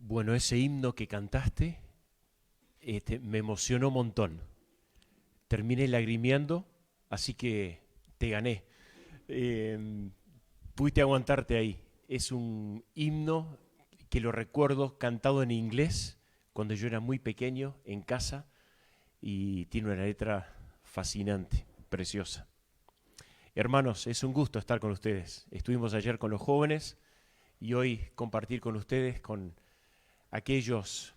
Bueno, ese himno que cantaste me emocionó un montón. Terminé lagrimeando, así que te gané. Eh, Pudiste aguantarte ahí. Es un himno que lo recuerdo cantado en inglés cuando yo era muy pequeño en casa y tiene una letra fascinante, preciosa. Hermanos, es un gusto estar con ustedes. Estuvimos ayer con los jóvenes y hoy compartir con ustedes, con aquellos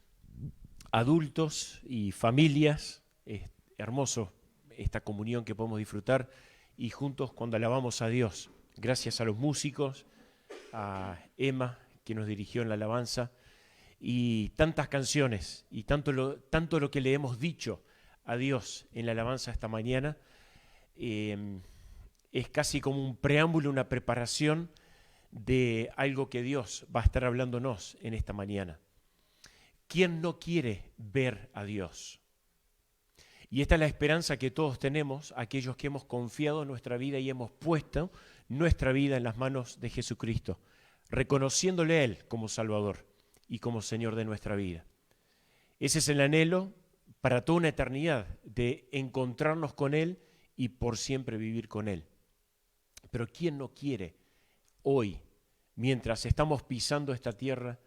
adultos y familias. Es hermoso esta comunión que podemos disfrutar y juntos cuando alabamos a Dios. Gracias a los músicos, a Emma que nos dirigió en la alabanza y tantas canciones y tanto lo que le hemos dicho a Dios en la alabanza esta mañana. Es casi como un preámbulo, una preparación de algo que Dios va a estar hablándonos en esta mañana. ¿Quién no quiere ver a Dios? Y esta es la esperanza que todos tenemos, aquellos que hemos confiado en nuestra vida y hemos puesto nuestra vida en las manos de Jesucristo, reconociéndole a Él como Salvador y como Señor de nuestra vida. Ese es el anhelo para toda una eternidad, de encontrarnos con Él y por siempre vivir con Él. Pero ¿quién no quiere hoy, mientras estamos pisando esta tierra,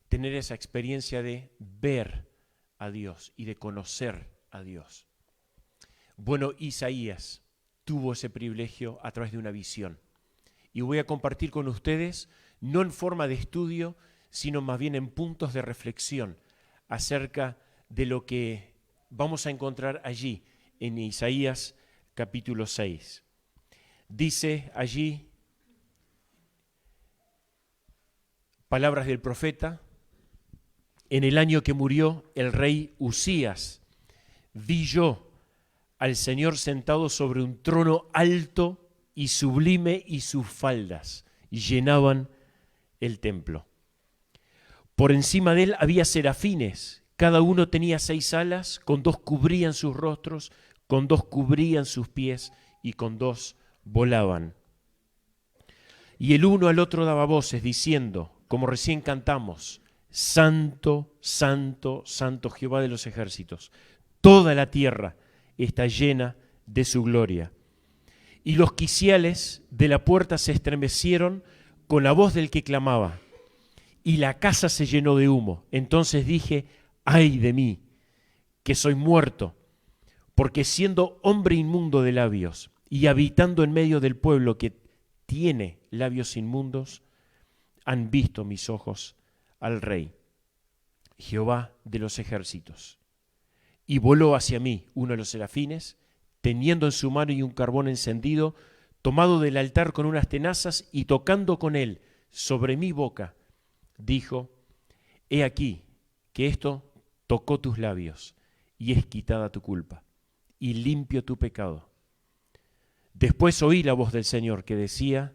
tener esa experiencia de ver a Dios y de conocer a Dios? Bueno, Isaías tuvo ese privilegio a través de una visión. Y voy a compartir con ustedes, no en forma de estudio, sino más bien en puntos de reflexión acerca de lo que vamos a encontrar allí en Isaías capítulo 6. Dice allí, palabras del profeta: en el año que murió el rey Usías, vi yo al Señor sentado sobre un trono alto y sublime, y sus faldas llenaban el templo. Por encima de él había serafines, cada uno tenía 6 alas, con 2 cubrían sus rostros, con 2 cubrían sus pies y con 2 volaban. Y el uno al otro daba voces diciendo, como recién cantamos: Santo, Santo, Santo Jehová de los ejércitos, toda la tierra está llena de su gloria. Y los quiciales de la puerta se estremecieron con la voz del que clamaba, y la casa se llenó de humo. Entonces dije: ay de mí, que soy muerto, porque siendo hombre inmundo de labios y habitando en medio del pueblo que tiene labios inmundos, han visto mis ojos al Rey, Jehová de los ejércitos. Y voló hacia mí uno de los serafines, teniendo en su mano un carbón encendido, tomado del altar con unas tenazas, y tocando con él sobre mi boca, dijo: he aquí que esto tocó tus labios, y es quitada tu culpa, y limpio tu pecado. Después oí la voz del Señor que decía: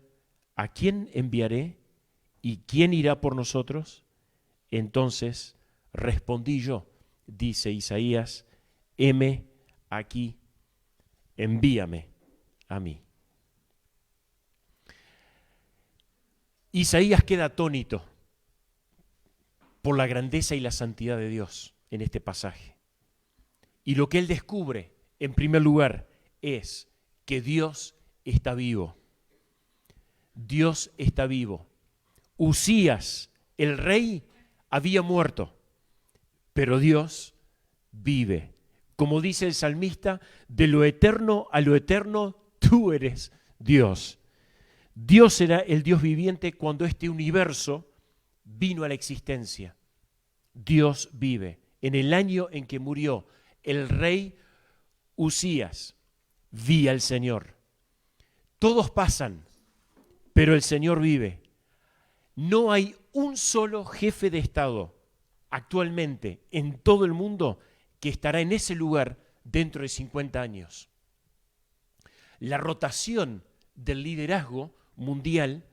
¿a quién enviaré? ¿Y quién irá por nosotros? Entonces respondí yo, dice Isaías: heme aquí, envíame a mí. Isaías queda atónito por la grandeza y la santidad de Dios en este pasaje. Y lo que él descubre, en primer lugar, es que Dios está vivo. Dios está vivo. Usías, el rey, había muerto, pero Dios vive. Como dice el salmista, de lo eterno a lo eterno, tú eres Dios. Dios era el Dios viviente cuando este universo vino a la existencia. Dios vive. En el año en que murió el rey Usías, vi al Señor. Todos pasan, pero el Señor vive. No hay un solo jefe de Estado actualmente en todo el mundo que estará en ese lugar dentro de 50 años. La rotación del liderazgo mundial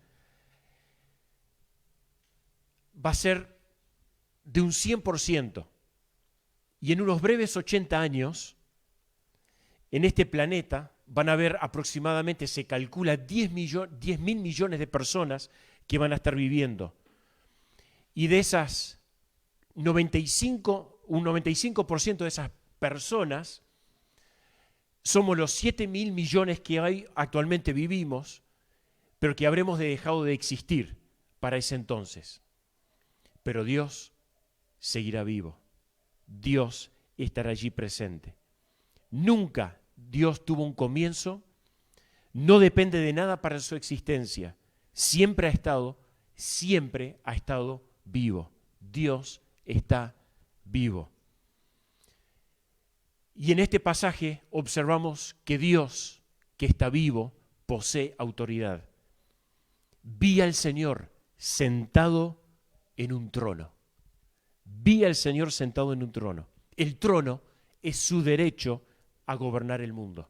va a ser de un 100%. Y en unos breves 80 años, en este planeta van a haber aproximadamente, se calcula, 10.000 millones de personas que van a estar viviendo. Y de esas un 95% de esas personas somos los 7.000 millones que hay actualmente vivimos, pero que habremos dejado de existir para ese entonces. Pero Dios seguirá vivo. Dios estará allí presente. Nunca Dios tuvo un comienzo, no depende de nada para su existencia. Siempre ha estado vivo. Dios está vivo. Y en este pasaje observamos que Dios, que está vivo, posee autoridad. Vi al Señor sentado en un trono. Vi al Señor sentado en un trono. El trono es su derecho a gobernar el mundo.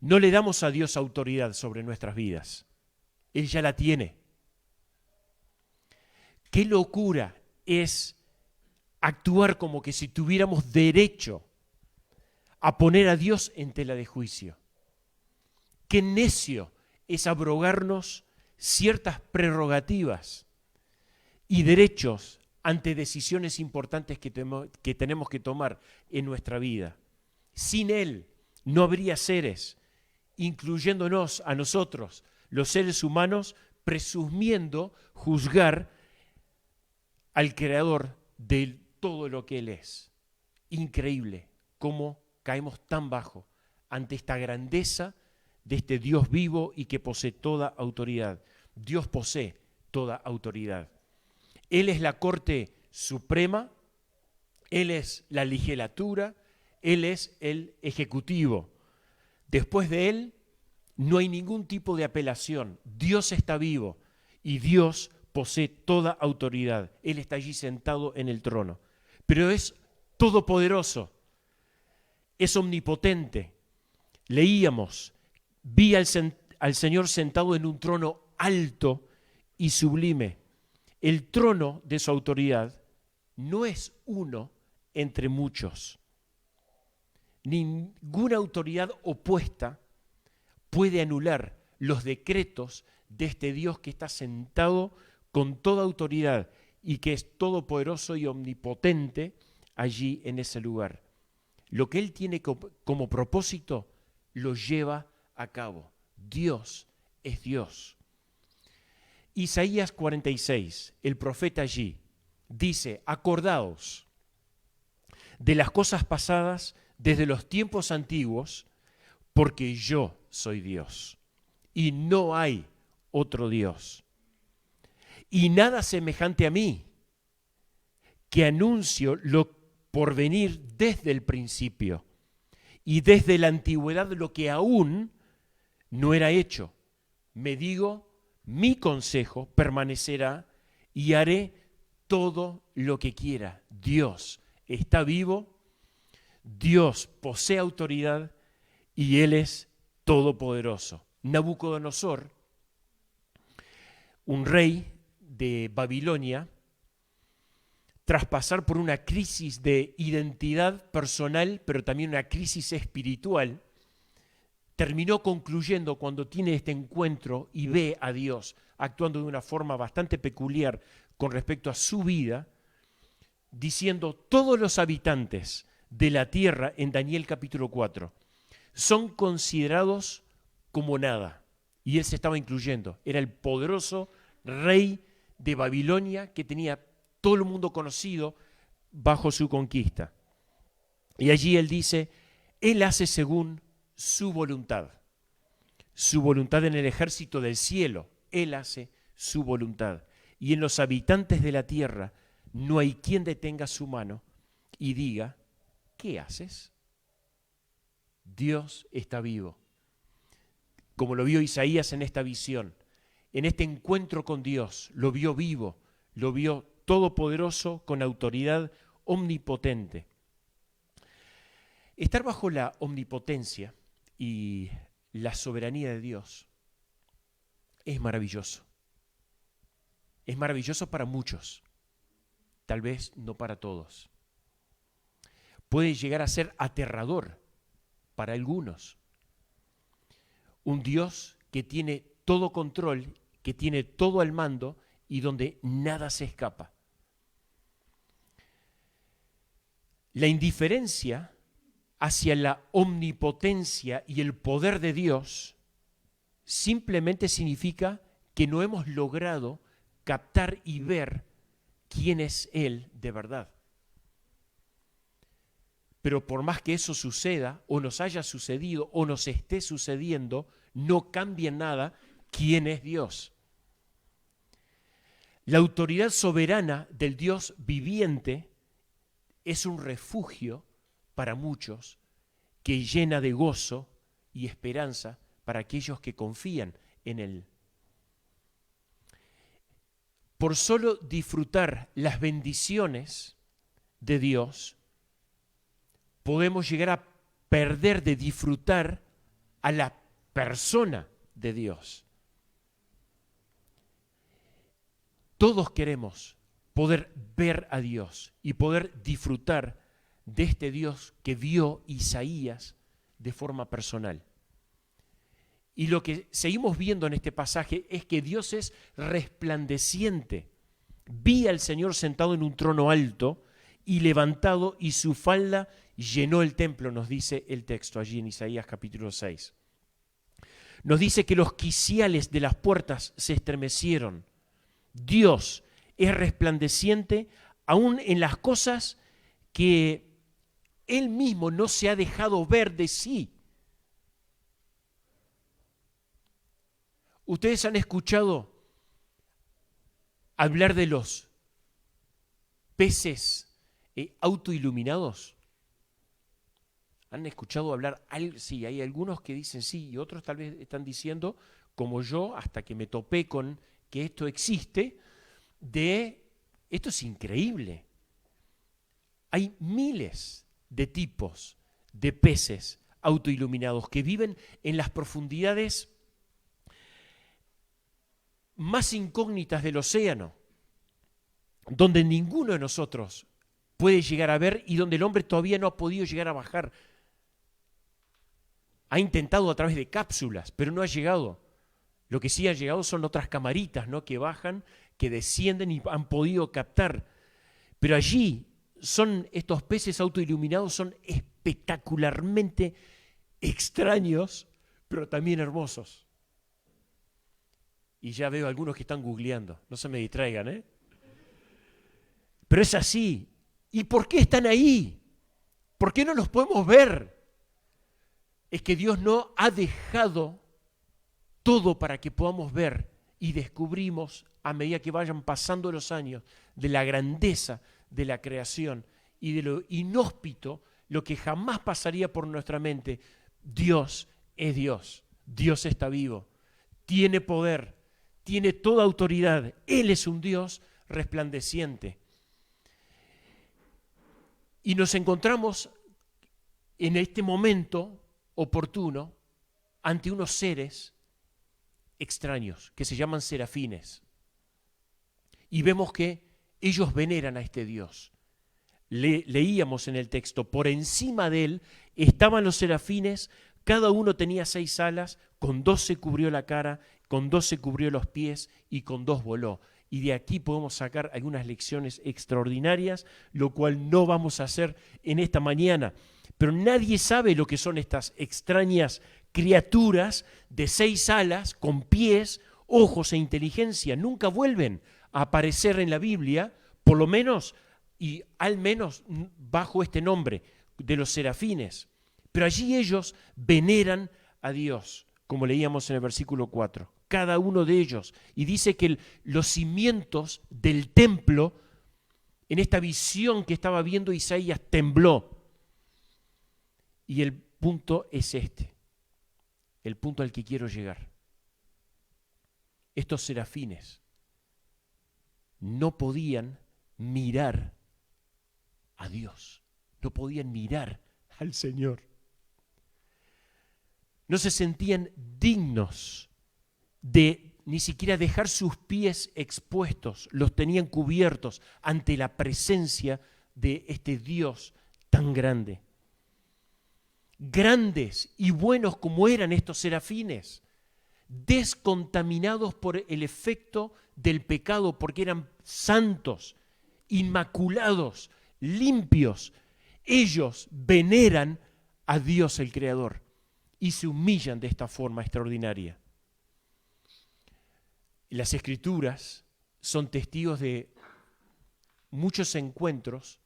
No le damos a Dios autoridad sobre nuestras vidas. Él ya la tiene. Qué locura es actuar como que si tuviéramos derecho a poner a Dios en tela de juicio. Qué necio es abrogarnos ciertas prerrogativas y derechos ante decisiones importantes que tenemos que tomar en nuestra vida. Sin Él no habría seres, incluyéndonos a nosotros, los seres humanos, presumiendo juzgar al Creador de todo lo que Él es. Increíble cómo caemos tan bajo ante esta grandeza de este Dios vivo y que posee toda autoridad. Dios posee toda autoridad. Él es la Corte Suprema, Él es la legislatura, Él es el Ejecutivo. Después de Él no hay ningún tipo de apelación. Dios está vivo y Dios posee toda autoridad. Él está allí sentado en el trono. Pero es todopoderoso, es omnipotente. Leíamos, vi al Señor sentado en un trono alto y sublime. El trono de su autoridad no es uno entre muchos. Ninguna autoridad opuesta puede anular los decretos de este Dios que está sentado con toda autoridad y que es todopoderoso y omnipotente allí en ese lugar. Lo que Él tiene como propósito lo lleva a cabo. Dios es Dios. Isaías 46, el profeta allí, dice: acordaos de las cosas pasadas desde los tiempos antiguos, porque yo soy Dios y no hay otro Dios. Y nada semejante a mí, que anuncio lo por venir desde el principio y desde la antigüedad lo que aún no era hecho. Me digo, mi consejo permanecerá y haré todo lo que quiera. Dios está vivo, Dios posee autoridad y Él es todopoderoso. Nabucodonosor, un rey de Babilonia, tras pasar por una crisis de identidad personal, pero también una crisis espiritual, terminó concluyendo cuando tiene este encuentro y ve a Dios actuando de una forma bastante peculiar con respecto a su vida, diciendo: todos los habitantes de la tierra, en Daniel capítulo 4, son considerados como nada. Y él se estaba incluyendo. Era el poderoso rey de Babilonia que tenía todo el mundo conocido bajo su conquista. Y allí él dice: Él hace según su voluntad. Su voluntad en el ejército del cielo. Él hace su voluntad. Y en los habitantes de la tierra no hay quien detenga su mano y diga: ¿qué haces? Dios está vivo. Como lo vio Isaías en esta visión, en este encuentro con Dios, lo vio vivo, lo vio todopoderoso, con autoridad omnipotente. Estar bajo la omnipotencia y la soberanía de Dios es maravilloso. Es maravilloso para muchos, tal vez no para todos. Puede llegar a ser aterrador para algunos. Un Dios que tiene todo control, que tiene todo al mando y donde nada se escapa. La indiferencia hacia la omnipotencia y el poder de Dios simplemente significa que no hemos logrado captar y ver quién es Él de verdad. Pero por más que eso suceda, o nos haya sucedido, o nos esté sucediendo, no cambia nada quién es Dios. La autoridad soberana del Dios viviente es un refugio para muchos que llena de gozo y esperanza para aquellos que confían en Él. Por solo disfrutar las bendiciones de Dios, podemos llegar a perder de disfrutar a la persona de Dios. Todos queremos poder ver a Dios y poder disfrutar de este Dios que vio Isaías de forma personal. Y lo que seguimos viendo en este pasaje es que Dios es resplandeciente. Vi al Señor sentado en un trono alto y levantado, y su falda llenó el templo, nos dice el texto allí en Isaías capítulo 6. Nos dice que los quiciales de las puertas se estremecieron. Dios es resplandeciente aún en las cosas que Él mismo no se ha dejado ver de sí. ¿Ustedes han escuchado hablar de los peces autoiluminados? ¿Han escuchado hablar? Sí, hay algunos que dicen sí y otros tal vez están diciendo, como yo, hasta que me topé con que esto existe, esto es increíble. Hay miles de tipos de peces autoiluminados que viven en las profundidades más incógnitas del océano, donde ninguno de nosotros puede llegar a ver y donde el hombre todavía no ha podido llegar a bajar. Ha intentado a través de cápsulas, pero no ha llegado. Lo que sí ha llegado son otras camaritas, ¿no?, que bajan, que descienden y han podido captar. Pero allí son estos peces autoiluminados, son espectacularmente extraños, pero también hermosos. Y ya veo algunos que están googleando, no se me distraigan, ¿eh? Pero es así. ¿Y por qué están ahí? ¿Por qué no los podemos ver? Es que Dios no ha dejado todo para que podamos ver y descubrimos a medida que vayan pasando los años de la grandeza de la creación y de lo inhóspito, lo que jamás pasaría por nuestra mente. Dios es Dios, Dios está vivo, tiene poder, tiene toda autoridad, Él es un Dios resplandeciente. Y nos encontramos en este momento oportuno ante unos seres extraños que se llaman serafines. Y vemos que ellos veneran a este Dios. Leíamos en el texto, por encima de él estaban los serafines, cada uno tenía 6 alas, con 2 se cubrió la cara, con 2 se cubrió los pies y con 2 voló. Y de aquí podemos sacar algunas lecciones extraordinarias, lo cual no vamos a hacer en esta mañana. Pero nadie sabe lo que son estas extrañas criaturas de 6 alas, con pies, ojos e inteligencia. Nunca vuelven a aparecer en la Biblia, por lo menos, y al menos bajo este nombre de los serafines. Pero allí ellos veneran a Dios, como leíamos en el versículo 4. Cada uno de ellos. Y dice que los cimientos del templo, en esta visión que estaba viendo Isaías, tembló. Y el punto es este, el punto al que quiero llegar. Estos serafines no podían mirar a Dios, no podían mirar al Señor. No se sentían dignos de ni siquiera dejar sus pies expuestos, los tenían cubiertos ante la presencia de este Dios tan grande. Grandes y buenos como eran estos serafines, descontaminados por el efecto del pecado, porque eran santos, inmaculados, limpios, Ellos veneran a Dios el Creador y se humillan de esta forma extraordinaria. Las Escrituras son testigos de muchos encuentros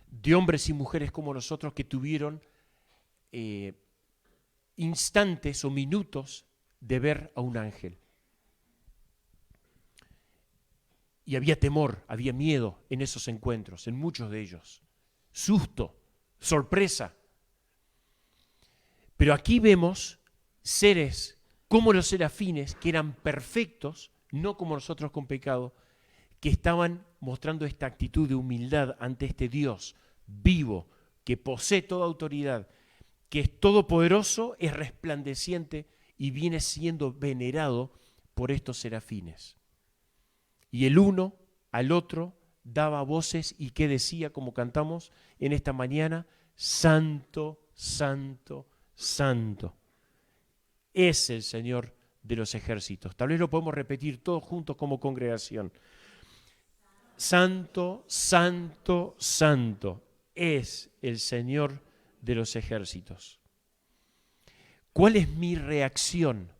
de hombres y mujeres como nosotros que tuvieron instantes o minutos de ver a un ángel. Y había temor, había miedo en esos encuentros, en muchos de ellos. Susto, sorpresa. Pero aquí vemos seres como los serafines, que eran perfectos, no como nosotros con pecado, que estaban mostrando esta actitud de humildad ante este Dios vivo, que posee toda autoridad, que es todopoderoso, es resplandeciente y viene siendo venerado por estos serafines. Y el uno al otro daba voces y que decía, como cantamos en esta mañana, Santo, Santo, Santo. Es el Señor de los ejércitos. Tal vez lo podemos repetir todos juntos como congregación. Santo, Santo, Santo es el Señor de los ejércitos. ¿Cuál es mi reacción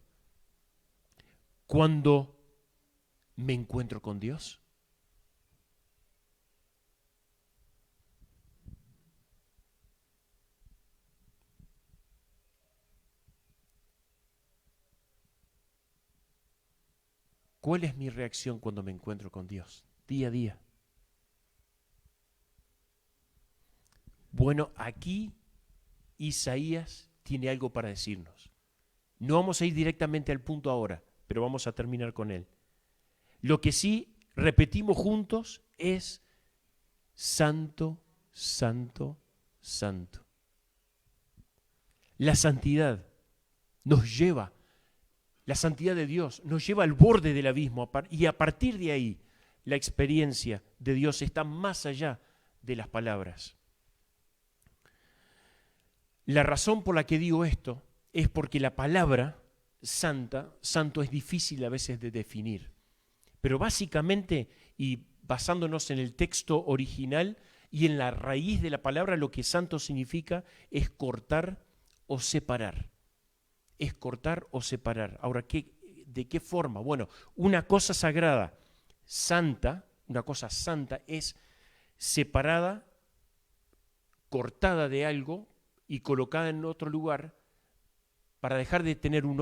cuando me encuentro con Dios? ¿Cuál es mi reacción cuando me encuentro con Dios? Día a día. Bueno, aquí Isaías tiene algo para decirnos. No vamos a ir directamente al punto ahora, pero vamos a terminar con él. Lo que sí repetimos juntos es Santo, Santo, Santo. La santidad nos lleva, la santidad de Dios nos lleva al borde del abismo y a partir de ahí la experiencia de Dios está más allá de las palabras. La razón por la que digo esto es porque la palabra santa, santo es difícil a veces de definir. Pero básicamente, y basándonos en el texto original y en la raíz de la palabra, lo que santo significa es cortar o separar. Es cortar o separar. Ahora, ¿de qué forma? Bueno, una cosa sagrada, santa, una cosa santa es separada, cortada de algo y colocada en otro lugar para dejar de tener un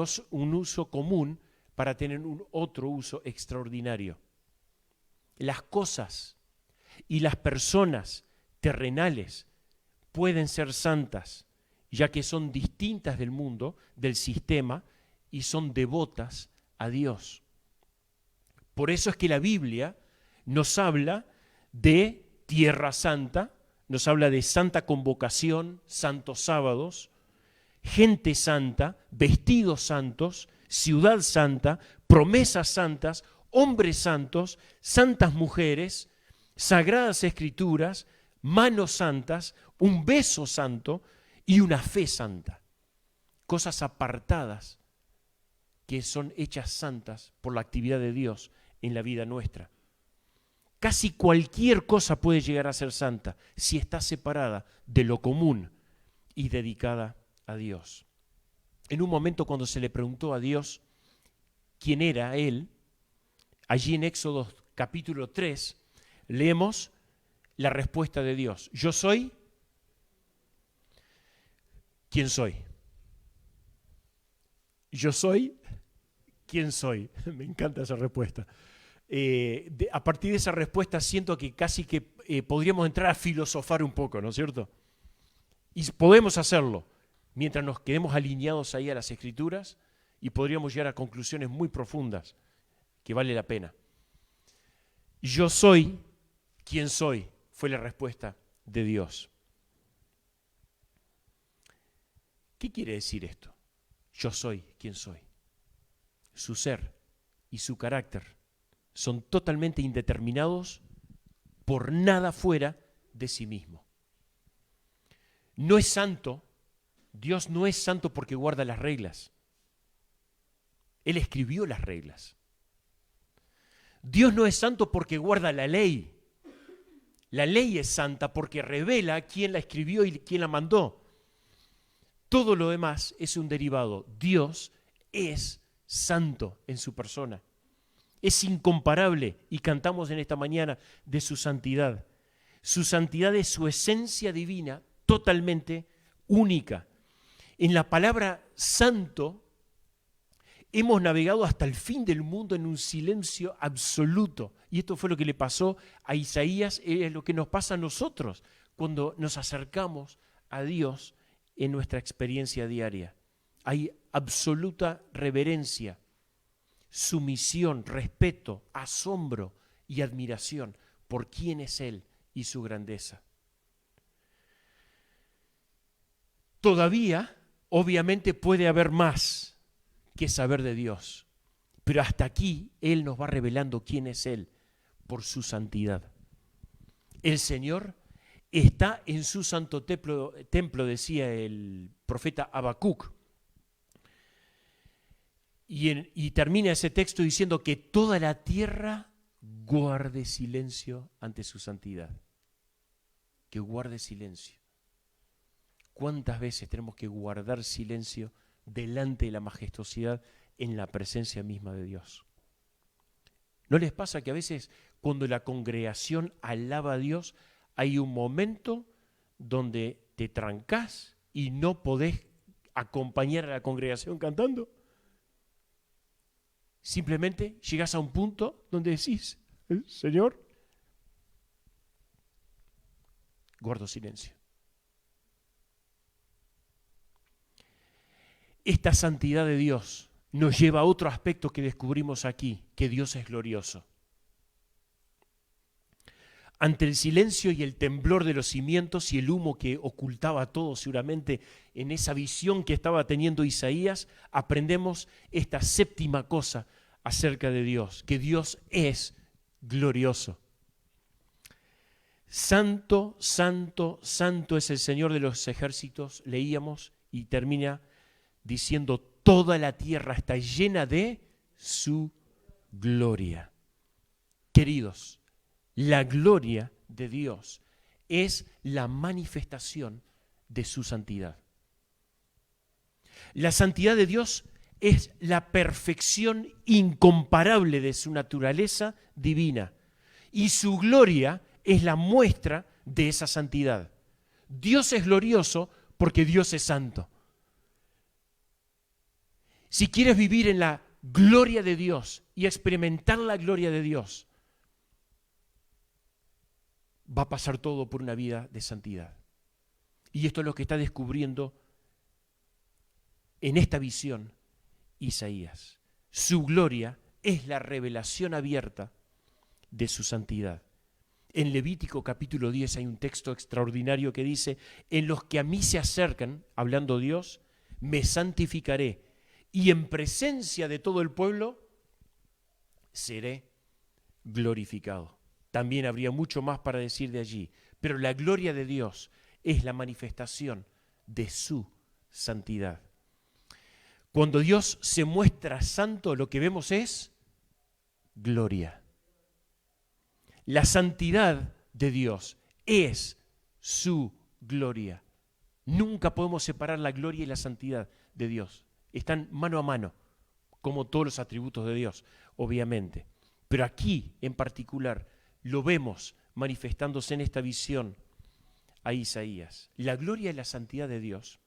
uso común para tener un otro uso extraordinario. Las cosas y las personas terrenales pueden ser santas, ya que son distintas del mundo, del sistema, y son devotas a Dios. Por eso es que la Biblia nos habla de Tierra Santa, nos habla de santa convocación, santos sábados, gente santa, vestidos santos, ciudad santa, promesas santas, hombres santos, santas mujeres, sagradas escrituras, manos santas, un beso santo y una fe santa. Cosas apartadas que son hechas santas por la actividad de Dios en la vida nuestra. Casi cualquier cosa puede llegar a ser santa si está separada de lo común y dedicada a Dios. En un momento cuando se le preguntó a Dios quién era Él, allí en Éxodo capítulo 3, leemos la respuesta de Dios. Yo soy quien soy. Yo soy quien soy. Me encanta esa respuesta. A partir de esa respuesta siento que casi que podríamos entrar a filosofar un poco, ¿no es cierto? Y podemos hacerlo mientras nos quedemos alineados ahí a las Escrituras y podríamos llegar a conclusiones muy profundas que vale la pena. Yo soy quien soy, fue la respuesta de Dios. ¿Qué quiere decir esto? Yo soy quien soy. Su ser y su carácter son totalmente indeterminados por nada fuera de sí mismo. No es santo, Dios no es santo porque guarda las reglas. Él escribió las reglas. Dios no es santo porque guarda la ley. La ley es santa porque revela quién la escribió y quién la mandó. Todo lo demás es un derivado. Dios es santo en su persona. Es incomparable y cantamos en esta mañana de su santidad. Su santidad es su esencia divina totalmente única. En la palabra santo hemos navegado hasta el fin del mundo en un silencio absoluto. Y esto fue lo que le pasó a Isaías, es lo que nos pasa a nosotros cuando nos acercamos a Dios en nuestra experiencia diaria. Hay absoluta reverencia, sumisión, respeto, asombro y admiración por quién es Él y su grandeza. Todavía, obviamente, puede haber más que saber de Dios, pero hasta aquí Él nos va revelando quién es Él por su santidad. El Señor está en su santo templo, decía el profeta Habacuc, y termina ese texto diciendo que toda la tierra guarde silencio ante su santidad. Que guarde silencio. ¿Cuántas veces tenemos que guardar silencio delante de la majestuosidad en la presencia misma de Dios? ¿No les pasa que a veces cuando la congregación alaba a Dios hay un momento donde te trancás y no podés acompañar a la congregación cantando? Simplemente llegas a un punto donde decís, Señor, guardo silencio. Esta santidad de Dios nos lleva a otro aspecto que descubrimos aquí, que Dios es glorioso. Ante el silencio y el temblor de los cimientos y el humo que ocultaba todo seguramente en esa visión que estaba teniendo Isaías, aprendemos esta séptima cosa acerca de Dios, que Dios es glorioso. Santo, santo, santo es el Señor de los ejércitos, leíamos, y termina diciendo, toda la tierra está llena de su gloria. Queridos, la gloria de Dios es la manifestación de su santidad. La santidad de Dios es la perfección incomparable de su naturaleza divina y su gloria es la muestra de esa santidad. Dios es glorioso porque Dios es santo. Si quieres vivir en la gloria de Dios y experimentar la gloria de Dios, va a pasar todo por una vida de santidad. Y esto es lo que está descubriendo en esta visión Isaías. Su gloria es la revelación abierta de su santidad. En Levítico capítulo 10 hay un texto extraordinario que dice, en los que a mí se acercan, hablando Dios, me santificaré y en presencia de todo el pueblo seré glorificado. También habría mucho más para decir de allí, pero la gloria de Dios es la manifestación de su santidad. Cuando Dios se muestra santo, lo que vemos es gloria. La santidad de Dios es su gloria. Nunca podemos separar la gloria y la santidad de Dios. Están mano a mano, como todos los atributos de Dios, obviamente. Pero aquí, en particular, lo vemos manifestándose en esta visión a Isaías. La gloria y la santidad de Dios,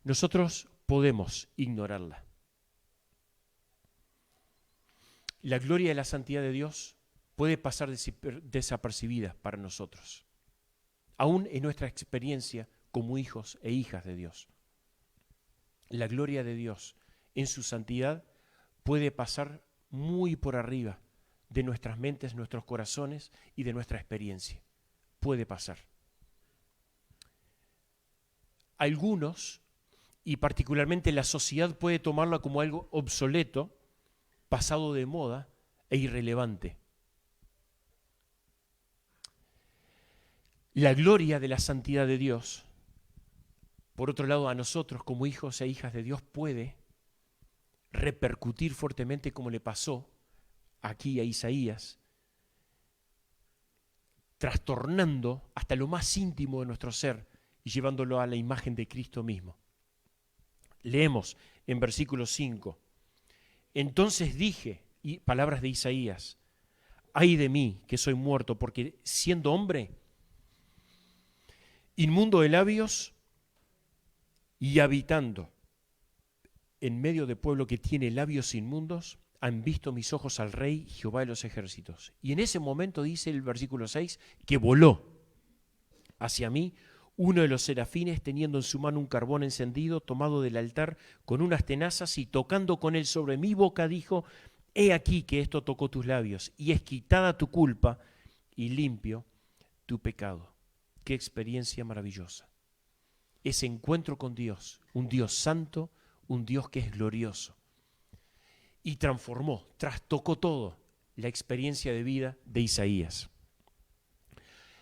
nosotros podemos ignorarla. La gloria y la santidad de Dios puede pasar desapercibida para nosotros, aún en nuestra experiencia como hijos e hijas de Dios. La gloria de Dios en su santidad puede pasar muy por arriba de nuestras mentes, nuestros corazones y de nuestra experiencia. Puede pasar. Algunos, y particularmente la sociedad, puede tomarla como algo obsoleto, pasado de moda e irrelevante. La gloria de la santidad de Dios, por otro lado, a nosotros como hijos e hijas de Dios puede repercutir fuertemente como le pasó aquí a Isaías, trastornando hasta lo más íntimo de nuestro ser y llevándolo a la imagen de Cristo mismo. Leemos en versículo 5. Entonces dije, y palabras de Isaías, ay de mí que soy muerto, porque siendo hombre, inmundo de labios y habitando en medio de pueblo que tiene labios inmundos, han visto mis ojos al Rey Jehová de los ejércitos. Y en ese momento dice el versículo 6 que voló hacia mí uno de los serafines teniendo en su mano un carbón encendido tomado del altar con unas tenazas y tocando con él sobre mi boca dijo, he aquí que esto tocó tus labios y es quitada tu culpa y limpio tu pecado. Qué experiencia maravillosa. Ese encuentro con Dios, un Dios santo, un Dios que es glorioso. Y transformó, trastocó todo la experiencia de vida de Isaías.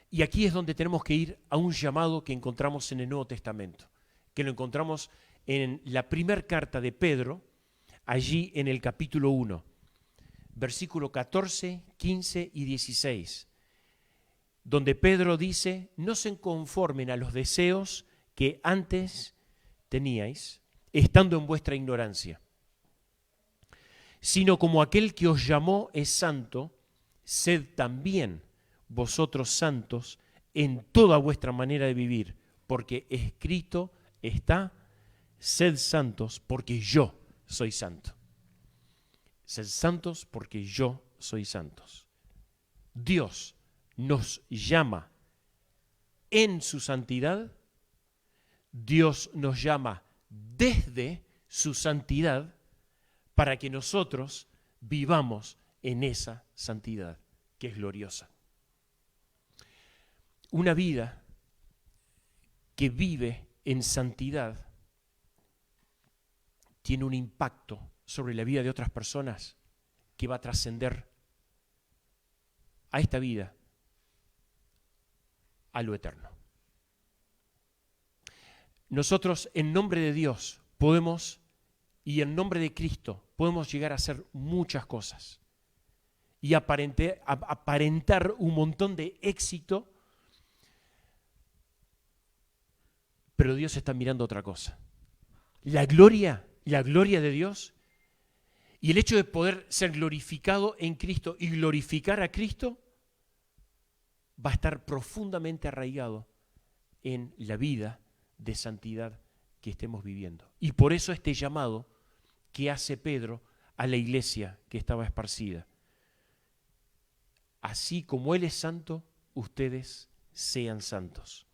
Y aquí es donde tenemos que ir a un llamado que encontramos en el Nuevo Testamento, que lo encontramos en la primera carta de Pedro, allí en el capítulo 1, versículo 14, 15 y 16, donde Pedro dice, no se conformen a los deseos que antes teníais, estando en vuestra ignorancia, sino como aquel que os llamó es santo, sed también vosotros santos en toda vuestra manera de vivir, porque escrito está, sed santos porque yo soy santo. Sed santos porque yo soy santos. Dios nos llama en su santidad, Dios nos llama desde su santidad para que nosotros vivamos en esa santidad que es gloriosa. Una vida que vive en santidad tiene un impacto sobre la vida de otras personas que va a trascender a esta vida, a lo eterno. Nosotros, en nombre de Dios, podemos, y en nombre de Cristo, podemos llegar a hacer muchas cosas y aparentar un montón de éxito, pero Dios está mirando otra cosa. La gloria de Dios y el hecho de poder ser glorificado en Cristo y glorificar a Cristo va a estar profundamente arraigado en la vida de santidad que estemos viviendo. Y por eso este llamado que hace Pedro a la iglesia que estaba esparcida. Así como Él es santo, ustedes sean santos.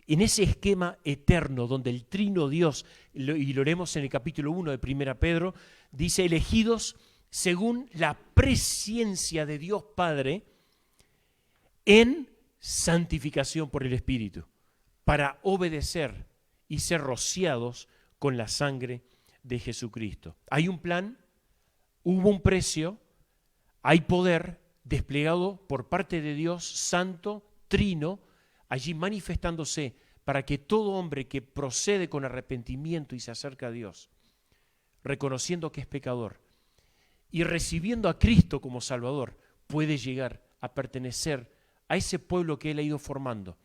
En ese esquema eterno donde el trino Dios, y lo leemos en el capítulo 1 de 1 Pedro, dice elegidos según la presciencia de Dios Padre en santificación por el Espíritu, para obedecer y ser rociados con la sangre de Jesucristo. Hay un plan, hubo un precio, hay poder desplegado por parte de Dios santo, trino, allí manifestándose para que todo hombre que procede con arrepentimiento y se acerca a Dios, reconociendo que es pecador y recibiendo a Cristo como Salvador, puede llegar a pertenecer a ese pueblo que Él ha ido formando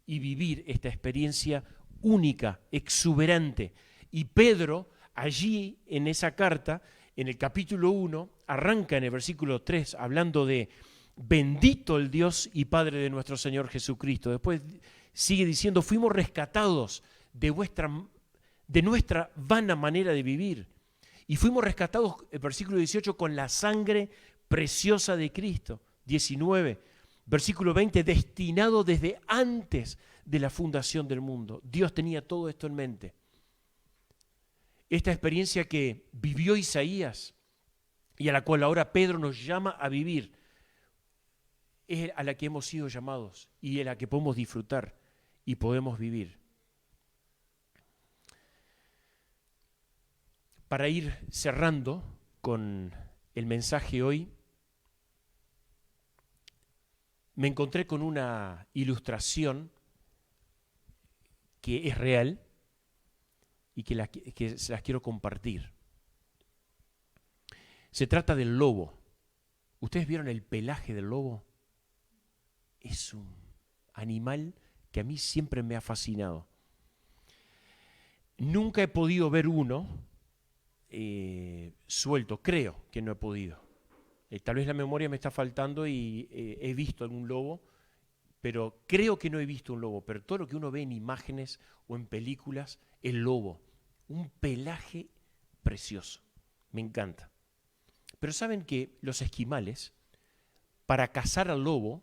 y vivir esta experiencia única, exuberante. Y Pedro, allí en esa carta, en el capítulo 1, arranca en el versículo 3 hablando de bendito el Dios y Padre de nuestro Señor Jesucristo. Después sigue diciendo, fuimos rescatados de nuestra vana manera de vivir. Y fuimos rescatados, el versículo 18, con la sangre preciosa de Cristo. 19, versículo 20, destinado desde antes de la fundación del mundo. Dios tenía todo esto en mente. Esta experiencia que vivió Isaías y a la cual ahora Pedro nos llama a vivir, es a la que hemos sido llamados y a la que podemos disfrutar y podemos vivir. Para ir cerrando con el mensaje hoy, me encontré con una ilustración que es real y que se las quiero compartir. Se trata del lobo. ¿Ustedes vieron el pelaje del lobo? es un animal que a mí siempre me ha fascinado. Nunca he podido ver uno suelto, creo que no he podido. Tal vez la memoria me está faltando y he visto algún lobo, pero creo que no he visto un lobo. Pero todo lo que uno ve en imágenes o en películas, el lobo, un pelaje precioso, me encanta. Pero saben que los esquimales, para cazar al lobo,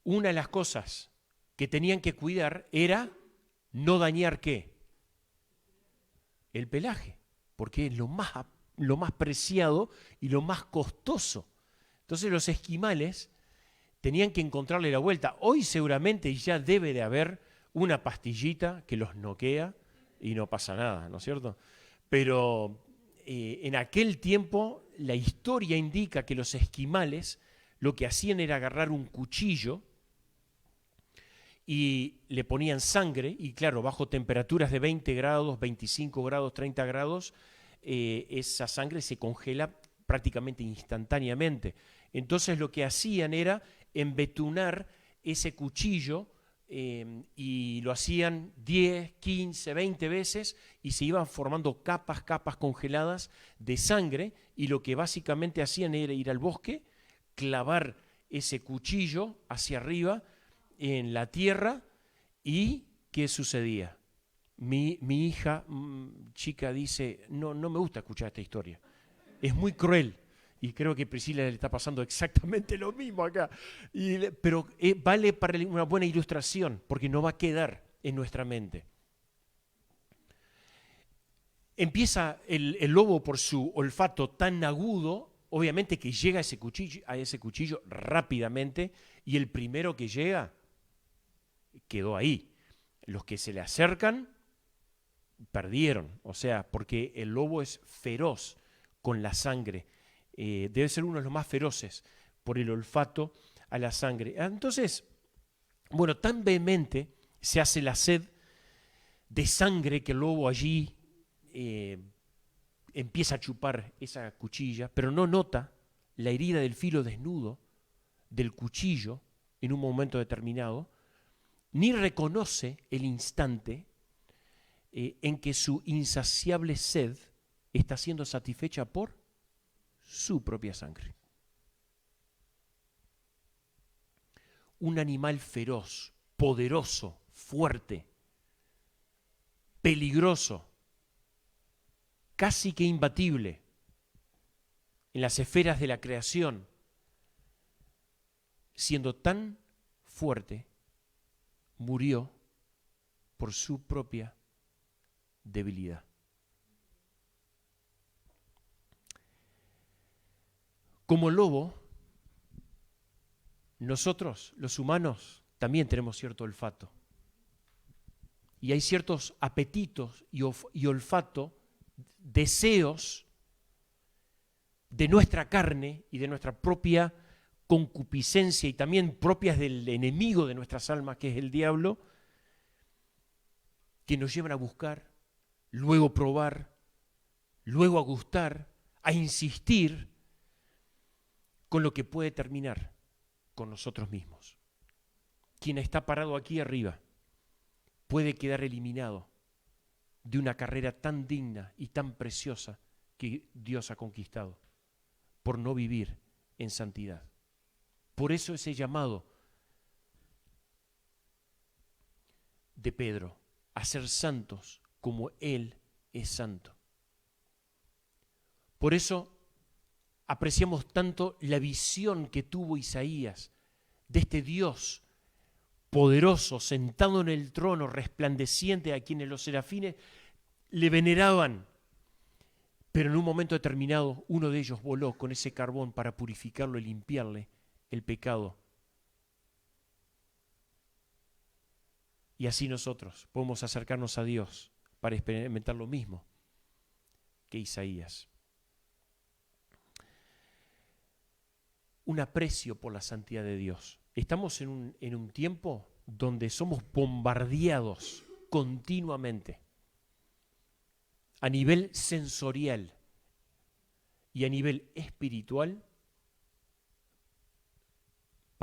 una de las cosas que tenían que cuidar era no dañar ¿qué? El pelaje, porque es lo más preciado y lo más costoso. Entonces los esquimales tenían que encontrarle la vuelta. Hoy seguramente ya debe de haber una pastillita que los noquea y no pasa nada, ¿no es cierto? Pero en aquel tiempo la historia indica que los esquimales lo que hacían era agarrar un cuchillo y le ponían sangre, y claro, bajo temperaturas de 20 grados, 25 grados, 30 grados, esa sangre se congela prácticamente instantáneamente. Entonces lo que hacían era embetunar ese cuchillo y lo hacían 10, 15, 20 veces y se iban formando capas congeladas de sangre, y lo que básicamente hacían era ir al bosque, clavar ese cuchillo hacia arriba en la tierra. ¿Y qué sucedía? Mi hija chica dice, no me gusta escuchar esta historia, es muy cruel. Y creo que a Priscila le está pasando exactamente lo mismo acá. Pero vale para una buena ilustración, porque no va a quedar en nuestra mente. Empieza el lobo por su olfato tan agudo, obviamente que llega a ese cuchillo rápidamente, y el primero que llega quedó ahí. Los que se le acercan perdieron, o sea, porque el lobo es feroz con la sangre. Debe ser uno de los más feroces por el olfato a la sangre. Entonces, bueno, tan vehemente se hace la sed de sangre que el lobo allí empieza a chupar esa cuchilla, pero no nota la herida del filo desnudo del cuchillo en un momento determinado, ni reconoce el instante en que su insaciable sed está siendo satisfecha por su propia sangre. Un animal feroz, poderoso, fuerte, peligroso, casi que imbatible en las esferas de la creación, siendo tan fuerte, murió por su propia debilidad. Como lobo, nosotros, los humanos, también tenemos cierto olfato. Y hay ciertos apetitos y olfato, deseos de nuestra carne y de nuestra propia concupiscencia, y también propias del enemigo de nuestras almas, que es el diablo, que nos llevan a buscar, luego probar, luego a gustar, a insistir, con lo que puede terminar con nosotros mismos. Quien está parado aquí arriba puede quedar eliminado de una carrera tan digna y tan preciosa que Dios ha conquistado por no vivir en santidad. Por eso ese llamado de Pedro a ser santos como Él es santo. Por eso apreciamos tanto la visión que tuvo Isaías de este Dios poderoso, sentado en el trono, resplandeciente, a quienes los serafines le veneraban. Pero en un momento determinado, uno de ellos voló con ese carbón para purificarlo y limpiarle el pecado. Y así nosotros podemos acercarnos a Dios para experimentar lo mismo que Isaías. Un aprecio por la santidad de Dios. Estamos en un tiempo donde somos bombardeados continuamente a nivel sensorial y a nivel espiritual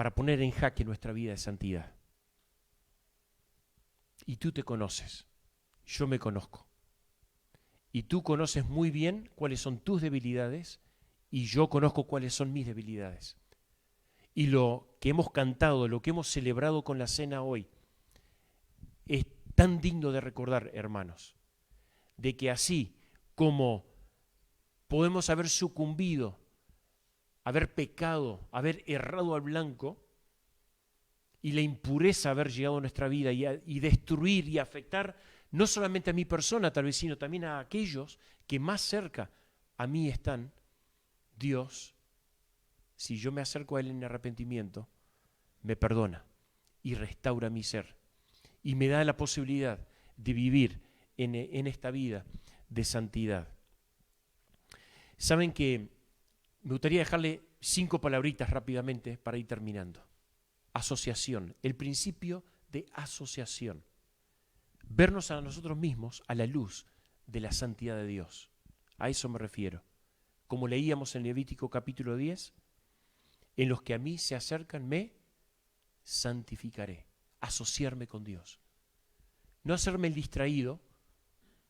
para poner en jaque nuestra vida de santidad. Y tú te conoces, yo me conozco. Y tú conoces muy bien cuáles son tus debilidades y yo conozco cuáles son mis debilidades. Y lo que hemos cantado, lo que hemos celebrado con la cena hoy, es tan digno de recordar, hermanos, de que así como podemos haber sucumbido, haber pecado, haber errado al blanco, y la impureza haber llegado a nuestra vida y destruir y afectar no solamente a mi persona tal vez, sino también a aquellos que más cerca a mí están, Dios, si yo me acerco a Él en arrepentimiento, me perdona y restaura mi ser y me da la posibilidad de vivir en esta vida de santidad. Saben que me gustaría dejarle 5 palabritas rápidamente para ir terminando. Asociación, el principio de asociación. Vernos a nosotros mismos a la luz de la santidad de Dios. A eso me refiero. Como leíamos en Levítico capítulo 10, en los que a mí se acercan me santificaré. Asociarme con Dios. No hacerme el distraído,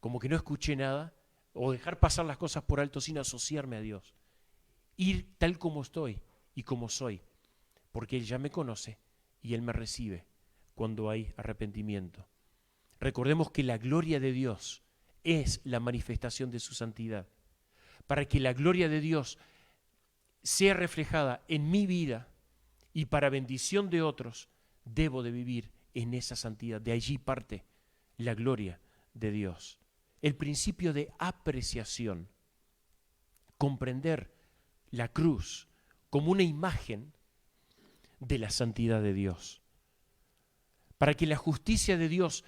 como que no escuché nada, o dejar pasar las cosas por alto sin asociarme a Dios. Ir tal como estoy y como soy, porque Él ya me conoce y Él me recibe cuando hay arrepentimiento. Recordemos que la gloria de Dios es la manifestación de su santidad. Para que la gloria de Dios sea reflejada en mi vida y para bendición de otros, debo de vivir en esa santidad. De allí parte la gloria de Dios. El principio de apreciación, comprender la cruz como una imagen de la santidad de Dios. Para que la justicia de Dios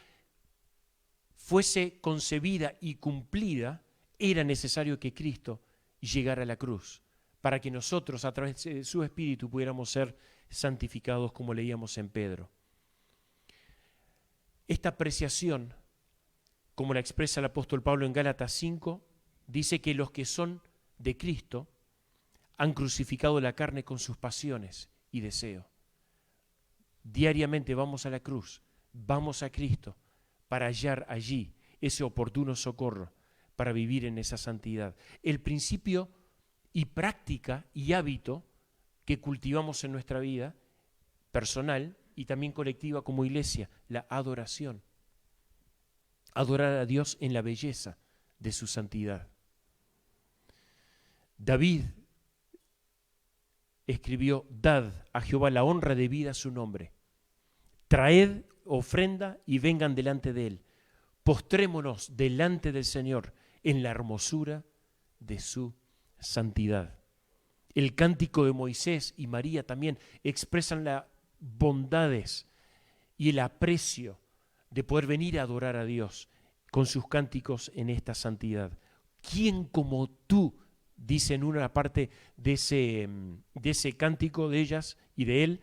fuese concebida y cumplida, era necesario que Cristo llegara a la cruz, para que nosotros a través de su Espíritu pudiéramos ser santificados, como leíamos en Pedro. Esta apreciación, como la expresa el apóstol Pablo en Gálatas 5, dice que los que son de Cristo han crucificado la carne con sus pasiones y deseos. Diariamente vamos a la cruz, vamos a Cristo para hallar allí ese oportuno socorro para vivir en esa santidad. El principio y práctica y hábito que cultivamos en nuestra vida personal y también colectiva como iglesia, la adoración. Adorar a Dios en la belleza de su santidad. David escribió: dad a Jehová la honra debida a su nombre. Traed ofrenda y vengan delante de él. Postrémonos delante del Señor en la hermosura de su santidad. El cántico de Moisés y María también expresan las bondades y el aprecio de poder venir a adorar a Dios con sus cánticos en esta santidad. ¿Quién como tú? Dice en una parte de ese cántico de ellas y de él,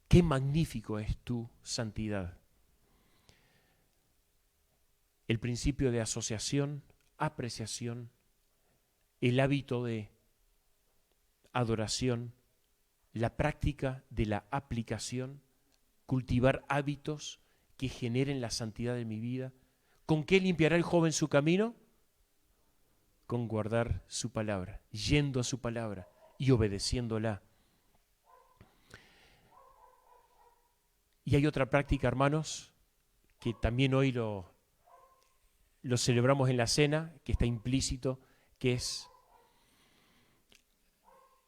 qué magnífico es tu santidad. El principio de asociación, apreciación, el hábito de adoración, la práctica de la aplicación, cultivar hábitos que generen la santidad de mi vida. ¿Con qué limpiará el joven su camino? Con guardar su palabra, yendo a su palabra y obedeciéndola. Y hay otra práctica, hermanos, que también hoy lo celebramos en la cena, que está implícito, que es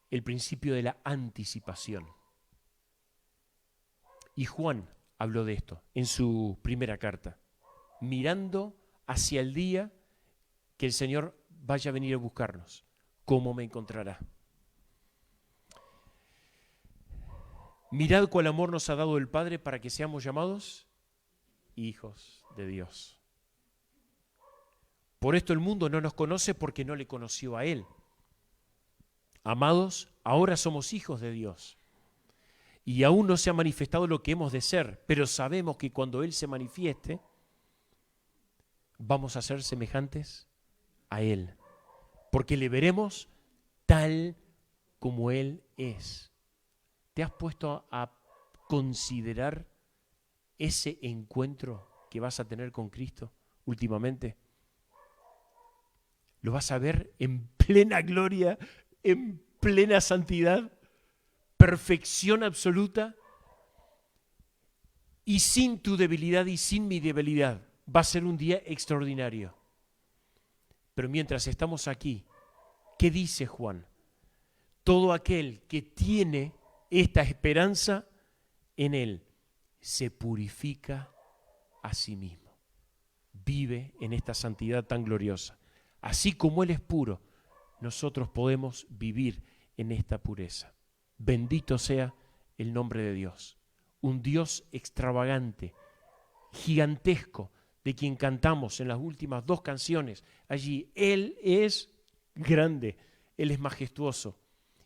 el principio de la anticipación. Y Juan habló de esto en su primera carta, mirando hacia el día que el Señor vaya a venir a buscarnos. ¿Cómo me encontrará? Mirad cuál amor nos ha dado el Padre para que seamos llamados hijos de Dios. Por esto el mundo no nos conoce porque no le conoció a Él. Amados, ahora somos hijos de Dios. Y aún no se ha manifestado lo que hemos de ser, pero sabemos que cuando Él se manifieste, vamos a ser semejantes a Él, porque le veremos tal como Él es. ¿Te has puesto a considerar ese encuentro que vas a tener con Cristo últimamente? ¿Lo vas a ver en plena gloria, en plena santidad, perfección absoluta? Y sin tu debilidad y sin mi debilidad va a ser un día extraordinario. Pero mientras estamos aquí, ¿qué dice Juan? Todo aquel que tiene esta esperanza en Él se purifica a sí mismo. Vive en esta santidad tan gloriosa. Así como Él es puro, nosotros podemos vivir en esta pureza. Bendito sea el nombre de Dios. Un Dios extravagante, gigantesco, de quien cantamos en las últimas 2 canciones. Allí, Él es grande, Él es majestuoso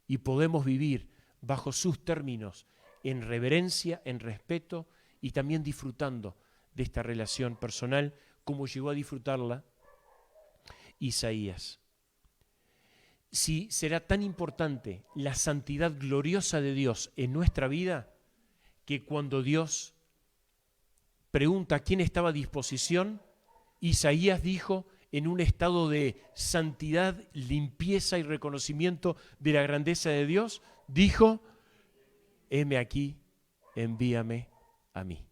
y podemos vivir bajo sus términos en reverencia, en respeto y también disfrutando de esta relación personal como llegó a disfrutarla Isaías. Si será tan importante la santidad gloriosa de Dios en nuestra vida que cuando Dios pregunta quién estaba a disposición, Isaías dijo, en un estado de santidad, limpieza y reconocimiento de la grandeza de Dios, dijo, heme aquí, envíame a mí.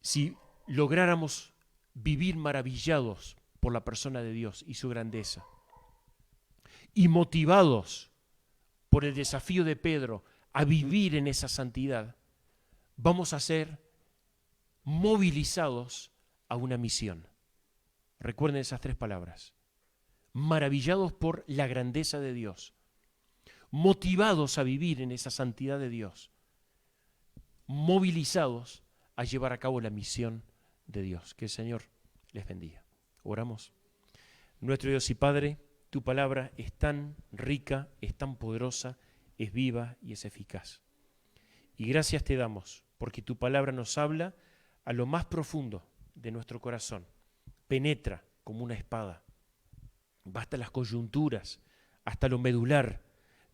Si lográramos vivir maravillados por la persona de Dios y su grandeza, y motivados por el desafío de Pedro a vivir en esa santidad, vamos a ser movilizados a una misión. Recuerden esas 3 palabras. Maravillados por la grandeza de Dios, motivados a vivir en esa santidad de Dios, movilizados a llevar a cabo la misión de Dios. Que el Señor les bendiga. Oramos. Nuestro Dios y Padre, tu palabra es tan rica, es tan poderosa, es viva y es eficaz. Y gracias te damos porque tu palabra nos habla a lo más profundo de nuestro corazón. Penetra como una espada, va hasta las coyunturas, hasta lo medular,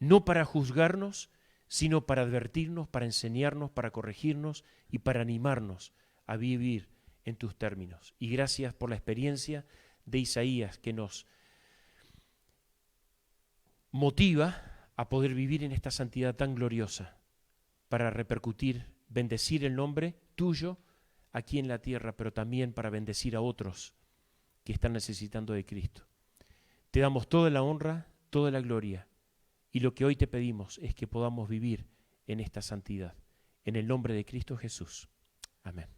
no para juzgarnos, sino para advertirnos, para enseñarnos, para corregirnos y para animarnos a vivir en tus términos. Y gracias por la experiencia de Isaías que nos motiva a poder vivir en esta santidad tan gloriosa para repercutir, bendecir el nombre tuyo aquí en la tierra, pero también para bendecir a otros que están necesitando de Cristo. Te damos toda la honra, toda la gloria, y lo que hoy te pedimos es que podamos vivir en esta santidad. En el nombre de Cristo Jesús. Amén.